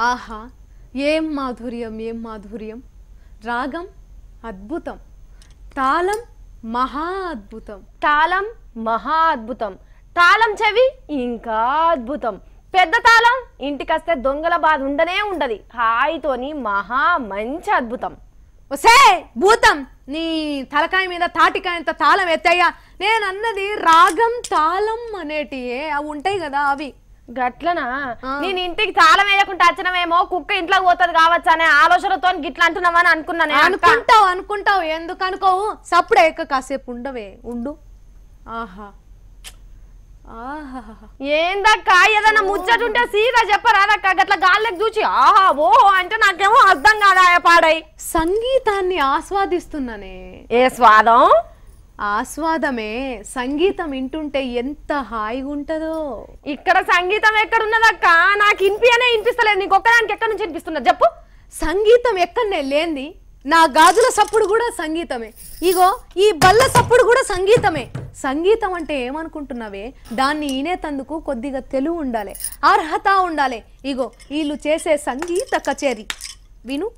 ఆహా ఏం మాధుర్యం ఏం మాధుర్యం రాగం అద్భుతం తాళం మహా అద్భుతం తాళం చెవి ఇంకా అద్భుతం పెద్ద తాళం ఇంటికొస్తే దొంగల బాధ ఉండనే ఉండది హాయితోని మహా మంచి అద్భుతం ఒసే భూతం నీ తలకాయ మీద తాటికాయంత తాళం ఎత్తయ్యా నేను అన్నది రాగం తాళం అనేటియే అవి ఉంటాయి కదా అవి గట్లనా నేను ఇంటికి తాళం వేయకుండా వచ్చినవేమో కుక్క ఇంట్లోకి పోతుంది కావచ్చు అనే ఆలోచనతో గిట్లా అంటున్నావని అనుకున్నాను అనుకుంటావు ఎందుకు అనుకోవు సప్పుడే ఎక్క కాసేపు ఉండవే ఉండు ఆహా ఆహా ఏందక్క ఏదన్నా ముచ్చటుంటే సీదా చెప్పరాదక్క గట్ల గాల్లోకి చూసి ఆహా ఓహో అంటే నాకేమో అర్థం కాదా పాడై సంగీతాన్ని ఆస్వాదిస్తున్నానే ఏ స్వాదం ఆస్వాదమే సంగీతం వింటుంటే ఎంత హాయిగా ఉంటదో ఇక్కడ సంగీతం ఎక్కడున్నదక్క నాకు వినిపిస్తలేదు నీకు ఒక్కదానికి ఎక్కడి నుంచి వినిపిస్తున్నది చెప్పు సంగీతం ఎక్కడనే లేంది నా గాజుల సప్పుడు కూడా సంగీతమే ఇగో ఈ బల్ల సప్పుడు కూడా సంగీతమే సంగీతం అంటే ఏమనుకుంటున్నావే దాన్ని వినేతందుకు కొద్దిగా తెలివి ఉండాలి అర్హత ఉండాలి ఇగో వీళ్ళు చేసే సంగీత కచేరీ విను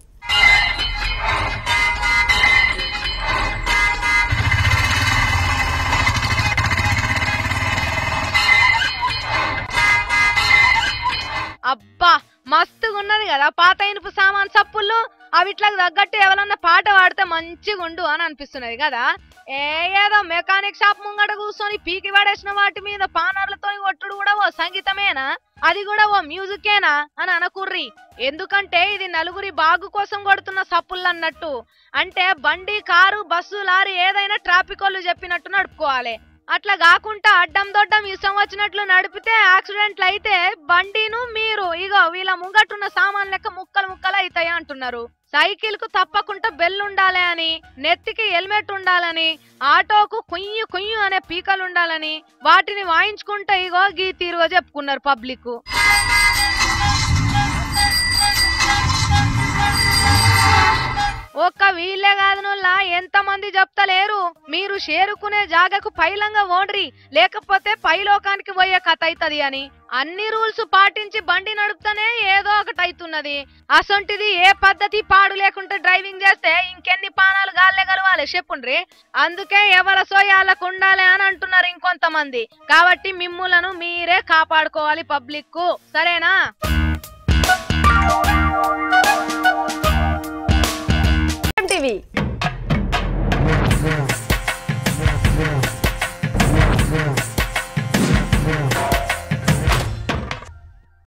అబ్బా మస్తుగా ఉన్నది కదా పాత ఇనుపు సామాన్ సప్పుళ్ళు అవిట్లకు తగ్గట్టు ఎవరన్నా పాట పాడితే మంచిగా ఉండు అని అనిపిస్తున్నది కదా ఏదో మెకానిక్ షాప్ ముంగట కూర్చొని పీకి పడేసిన వాటి మీద పానర్లతో కొట్టుడు కూడా ఓ సంగీతమేనా అది కూడా ఓ మ్యూజికేనా అని అనకుర్రి ఎందుకంటే ఇది నలుగురి బాగు కోసం కొడుతున్న సప్పుళ్ళు అన్నట్టు అంటే బండి కారు బస్సు లారీ ఏదైనా ట్రాఫిక్ వాళ్ళు చెప్పినట్టు నడుపుకోవాలి అట్లా కాకుండా అడ్డం దొడ్డం ఇష్టం వచ్చినట్లు నడిపితే యాక్సిడెంట్లు అయితే బండిను మీరు ఇగో వీళ్ళ ముంగట్టున్న సామాన్ లెక్క ముక్కలు ముక్కలు అవుతాయి అంటున్నారు సైకిల్ కు తప్పకుండా బెల్ ఉండాలి అని నెత్తికి హెల్మెట్ ఉండాలని ఆటోకు కుయ్యు కుయ్యు అనే పీకలు ఉండాలని వాటిని వాయించుకుంటే ఇగో గీ తీరుగా చెప్పుకున్నారు పబ్లిక్ ఒక్క వీళ్ళే కాదు నుల్లా ఎంతమంది చెప్తలేరు మీరు చేరుకునే జాగకు పైలంగా ఓండ్రి లేకపోతే పైలోకానికి పోయే కథ అవుతుంది అని అన్ని రూల్స్ పాటించి బండి నడుపుతానే ఏదో ఒకటి అవుతున్నది అసొంటిది ఏ పద్ధతి పాడు లేకుండా డ్రైవింగ్ చేస్తే ఇంకెన్ని పానాలు గాల్లే కలవాలి చెప్పుండ్రి అందుకే ఎవరి సోయాలకు ఉండాలి అని అంటున్నారు ఇంకొంతమంది కాబట్టి మిమ్ములను మీరే కాపాడుకోవాలి పబ్లిక్ సరేనా